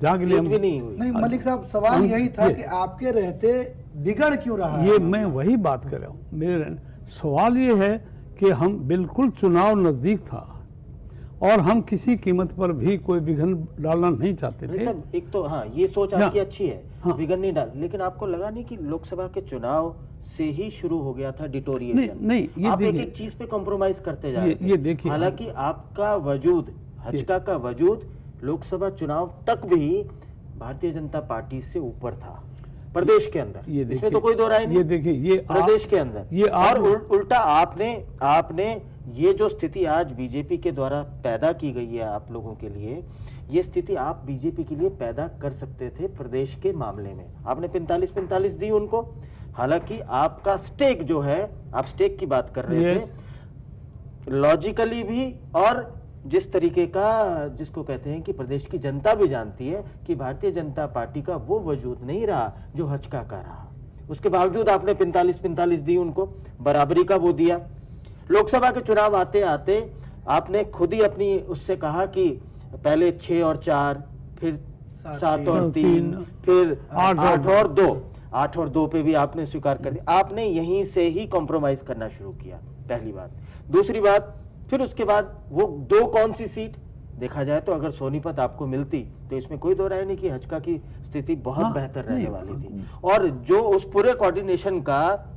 जहाँ के लिए हम नहीं मलिक साहब, सवाल यही था कि आपके रहते बिगड़ क्यों रहा है? ये मैं वही बात कर रहा हूँ। मेरे सवाल ये है कि हम बिल्कुल चुनाव नजदीक था और हम किसी कीमत पर भी कोई विघन डालना नहीं चाहते थे। एक तो हाँ, ये सोच आपकी अच्छी है, विघन नहीं डाल, लेकिन आपको लगा नहीं कि लोकसभा के चुनाव से ही शुरू हो गया था डिटोरिएशन? नहीं, ये आप एक चीज पे कॉम्प्रोमाइज करते जा रहे थे। ये देखिए, हालांकि आपका वजूद, हचका का वजूद लोकसभा चुनाव तक भी भारतीय जनता पार्टी से ऊपर था प्रदेश के अंदर, इसमें तो कोई दो राय नहीं। ये देखिए, ये प्रदेश के अंदर ये और उल्टा आपने ये जो स्थिति आज बीजेपी के द्वारा पैदा की गई है आप लोगों के लिए, ये स्थिति आप बीजेपी के लिए पैदा कर सकते थे प्रदेश के मामले में। आपने 45-45 दी उनको, हालांकि आपका स्टेक जो है, आप स्टेक की बात कर रहे थे, लॉजिकली भी और जिस तरीके का, जिसको कहते हैं कि प्रदेश की जनता भी जानती है कि भारतीय जनता पार्टी का वो वजूद नहीं रहा जो हचका का रहा, उसके बावजूद आपने 45-45 दी उनको, बराबरी का वो दिया। लोकसभा के चुनाव आते आते आपने खुद ही अपनी उससे कहा कि पहले 6 और 4, फिर 7 और 3, फिर 8 और 2, 8 और 2 पे भी आपने स्वीकार कर दिया। आपने यहीं से ही कॉम्प्रोमाइज करना शुरू किया, पहली बात। दूसरी बात, फिर उसके बाद वो 2 कौन सी सीट, देखा जाए तो अगर सोनीपत आपको मिलती तो इसमें कोई दो राय नहीं कि हचका की स्थिति बहुत बेहतर रहने वाली थी। और जो उस पूरे कोऑर्डिनेशन का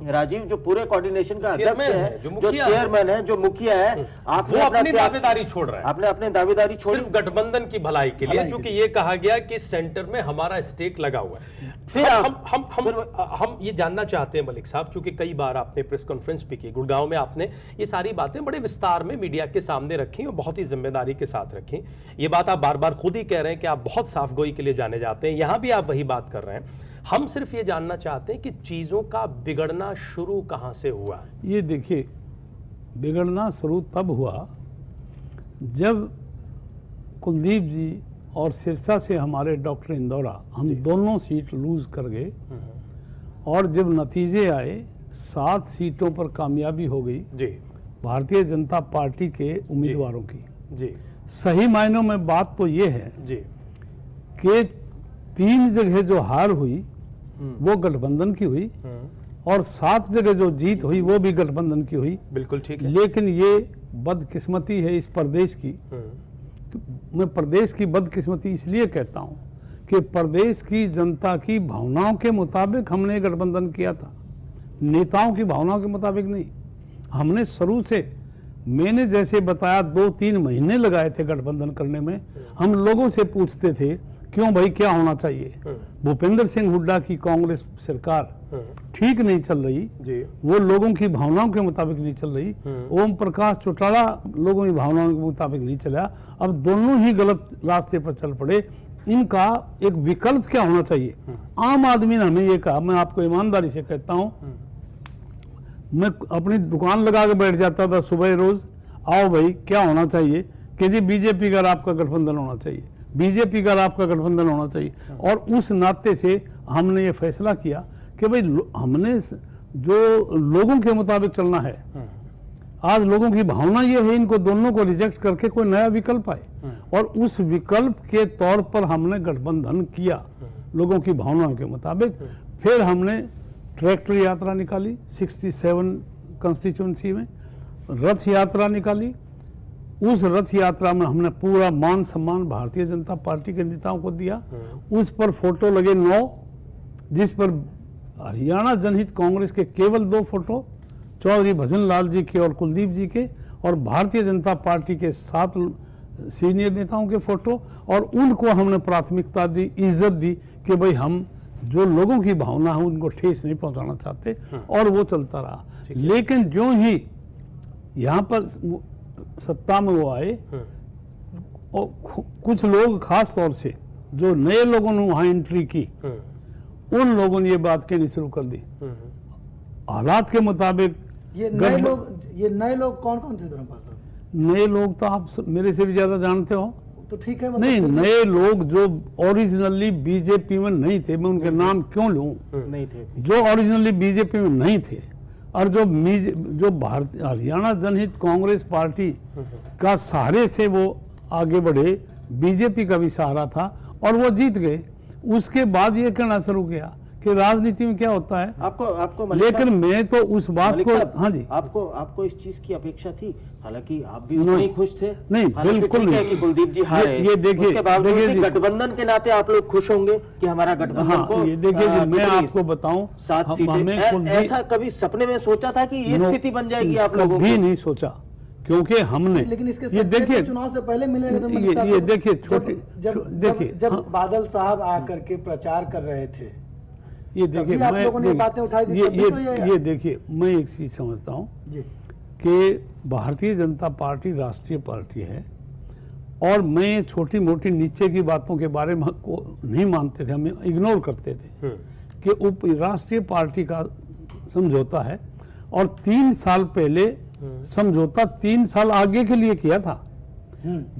राजीव, जो पूरे कोऑर्डिनेशन का अध्यक्ष है, जो चेयरमैन है, जो मुखिया है, आपने अपनी दावेदारी छोड़ रहा है। आपने अपनी दावेदारी छोड़ी सिर्फ गठबंधन की भलाई के लिए, क्योंकि ये कहा गया कि सेंटर में हमारा स्टेक लगा हुआ है। फिर हम ये जानना चाहते हैं मलिक साहब, क्योंकि कई बार आपने प्रेस कॉन्फ्रेंस भी की, गुड़गांव में आपने ये सारी बातें बड़े विस्तार में मीडिया के सामने रखी और बहुत ही जिम्मेदारी के साथ रखी। ये बात आप बार बार खुद ही कह रहे हैं कि आप बहुत साफगोई के लिए जाने जाते हैं, यहां भी आप वही बात कर रहे हैं। हम सिर्फ ये जानना चाहते हैं कि चीजों का बिगड़ना शुरू कहां से हुआ? ये देखिए, बिगड़ना शुरू तब हुआ जब कुलदीप जी और सिरसा से हमारे डॉक्टर इंदौरा, हम दोनों सीट लूज कर गए और जब नतीजे आए 7 सीटों पर कामयाबी हो गई जी भारतीय जनता पार्टी के उम्मीदवारों की। जी, सही मायनों में बात तो ये है जी कि 3 जगह जो हार हुई वो गठबंधन की हुई और 7 जगह जो जीत हुई वो भी गठबंधन की हुई। बिल्कुल ठीक है। लेकिन ये बदकिस्मती है इस प्रदेश की। मैं प्रदेश की बदकिस्मती इसलिए कहता हूं कि प्रदेश की जनता की भावनाओं के मुताबिक हमने गठबंधन किया था, नेताओं की भावनाओं के मुताबिक नहीं। हमने शुरू से, मैंने जैसे बताया, 2-3 महीने लगाए थे गठबंधन करने में। हम लोगों से पूछते थे क्यों भाई, क्या होना चाहिए। भूपेंद्र सिंह हुड्डा की कांग्रेस सरकार ठीक नहीं चल रही जी, वो लोगों की भावनाओं के मुताबिक नहीं चल रही। ओम प्रकाश चौटाला लोगों की भावनाओं के मुताबिक नहीं चला। अब दोनों ही गलत रास्ते पर चल पड़े। इनका एक विकल्प क्या होना चाहिए? आम आदमी ने हमें ये कहा, मैं आपको ईमानदारी से कहता हूं, मैं अपनी दुकान लगा के बैठ जाता था सुबह रोज, आओ भाई क्या होना चाहिए, कि जी बीजेपी का आपका गठबंधन होना चाहिए, बीजेपी का आपका गठबंधन होना चाहिए। और उस नाते से हमने ये फैसला किया कि भाई हमने जो लोगों के मुताबिक चलना है। आज लोगों की भावना ये है, इनको दोनों को रिजेक्ट करके कोई नया विकल्प आए, और उस विकल्प के तौर पर हमने गठबंधन किया लोगों की भावनाओं के मुताबिक। फिर हमने ट्रैक्टर यात्रा निकाली 67 कंस्टिट्यूंसी में, रथ यात्रा निकाली। उस रथ यात्रा में हमने पूरा मान सम्मान भारतीय जनता पार्टी के नेताओं को दिया। उस पर फोटो लगे 9, जिस पर हरियाणा जनहित कांग्रेस के केवल 2 फोटो, चौधरी भजन लाल जी के और कुलदीप जी के, और भारतीय जनता पार्टी के 7 सीनियर नेताओं के फोटो। और उनको हमने प्राथमिकता दी, इज्जत दी कि भाई हम जो लोगों की भावना है उनको ठेस नहीं पहुंचाना चाहते, और वो चलता रहा। लेकिन जो ही यहाँ पर सत्ता में वो आए, और कुछ लोग खास तौर से जो नए लोगों ने वहां एंट्री की, उन लोगों ने ये बात कहनी शुरू कर दी हालात के मुताबिक। ये नए लोग कौन कौन थे धर्मपाल साहब? नए लोग तो आप मेरे से भी ज्यादा जानते हो। तो ठीक है, नहीं, नए लोग जो ओरिजिनली बीजेपी में नहीं थे, मैं उनके नाम क्यों लूं, नहीं थे, जो ओरिजिनली बीजेपी में नहीं थे और जो हरियाणा जनहित कांग्रेस पार्टी का सहारे से वो आगे बढ़े, बीजेपी का भी सहारा था, और वो जीत गए। उसके बाद ये कहना शुरू किया कि राजनीति में क्या होता है। आपको मलिक लेकिन साहब, मैं तो उस बात मलिक को, साहब, हाँ जी, आपको इस चीज की अपेक्षा थी, हालांकि आप भी उतने ही खुश थे। नहीं, हालांकि बिल्कुल ठीक है नहीं। कि कुलदीप जी हारे, ये देखिए, उसके बावजूद देखिए भी जी, गठबंधन के नाते आप लोग खुश होंगे कि हमारा गठबंधन हाँ, को ये देखिए जी, मैं आपको बताऊं, 7 सीटें, ऐसा कभी सपने में सोचा था कि ये स्थिति बन जाएगी आप लोगों कभी की? नहीं सोचा, क्योंकि हमने, लेकिन इसके ये देखिए, चुनाव से पहले मिलेगा तो मलिक साहब ये को देखिए देखिए जब हाँ, बादल साहब आकर के प्रचार कर रहे थे, ये देखिए, तभी आप लोगों ने बातें उठाई थी, तभी तो ये देखिए, मैं एक चीज समझता हूँ जी कि भारतीय जनता पार्टी राष्ट्रीय पार्टी है, और मैं छोटी मोटी नीचे की बातों के बारे में को नहीं मानते थे, हम इग्नोर करते थे कि उप राष्ट्रीय पार्टी का समझौता है, और 3 साल पहले समझौता 3 साल आगे के लिए किया था।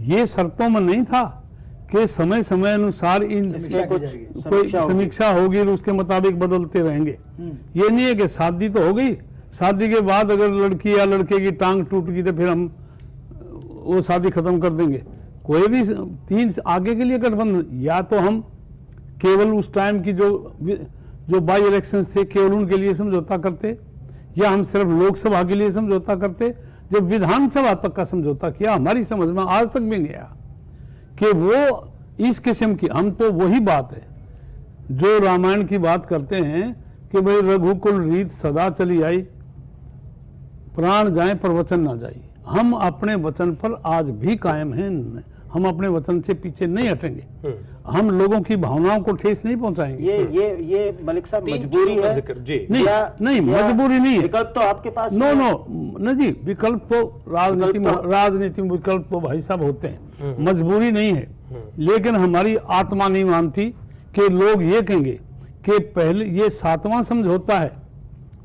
ये शर्तों में नहीं था कि समय समय अनुसार इन कोई समीक्षा होगी और उसके मुताबिक बदलते रहेंगे। ये नहीं है कि शादी तो हो गई, शादी के बाद अगर लड़की या लड़के की टांग टूट गई तो फिर हम वो शादी खत्म कर देंगे। कोई भी 3 आगे के लिए गठबंधन, या तो हम केवल उस टाइम की जो बाई इलेक्शन थे केवल उनके लिए समझौता करते, या हम सिर्फ लोकसभा के लिए समझौता करते। जब विधानसभा तक का समझौता किया, हमारी समझ में आज तक भी नहीं आया कि वो इस किस्म की, हम तो वही बात है जो रामायण की बात करते हैं कि भाई रघुकुल रीत सदा चली आई, प्राण जाए पर वचन ना जाए। हम अपने वचन पर आज भी कायम हैं, हम अपने वचन से पीछे नहीं हटेंगे, हम लोगों की भावनाओं को ठेस नहीं पहुंचाएंगे। ये मलिक साहब मजबूरी है जी, नहीं मजबूरी नहीं है, विकल्प तो आपके पास नो जी, विकल्प तो राजनीति में विकल्प तो भाई साहब होते हैं, मजबूरी नहीं है। लेकिन हमारी आत्मा नहीं मानती कि लोग ये कहेंगे कि पहले ये 7वां समझौता है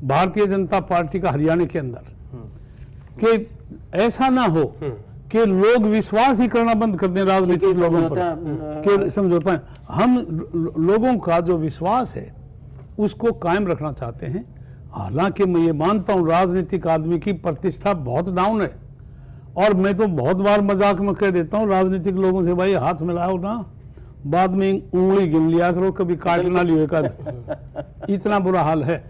भारतीय जनता पार्टी का हरियाणा के अंदर, कि ऐसा ना हो कि लोग विश्वास ही करना बंद कर दें राजनीतिक लोगों पर कि समझौता है। हम लोगों का जो विश्वास है उसको कायम रखना चाहते हैं। हालांकि मैं ये मानता हूं राजनीतिक आदमी की प्रतिष्ठा बहुत डाउन है, और मैं तो बहुत बार मजाक में कह देता हूं राजनीतिक लोगों से, भाई हाथ मिलाओ ना, बाद में उंगली गिन लिया करो, कभी काट ना लियो, इतना बुरा हाल है।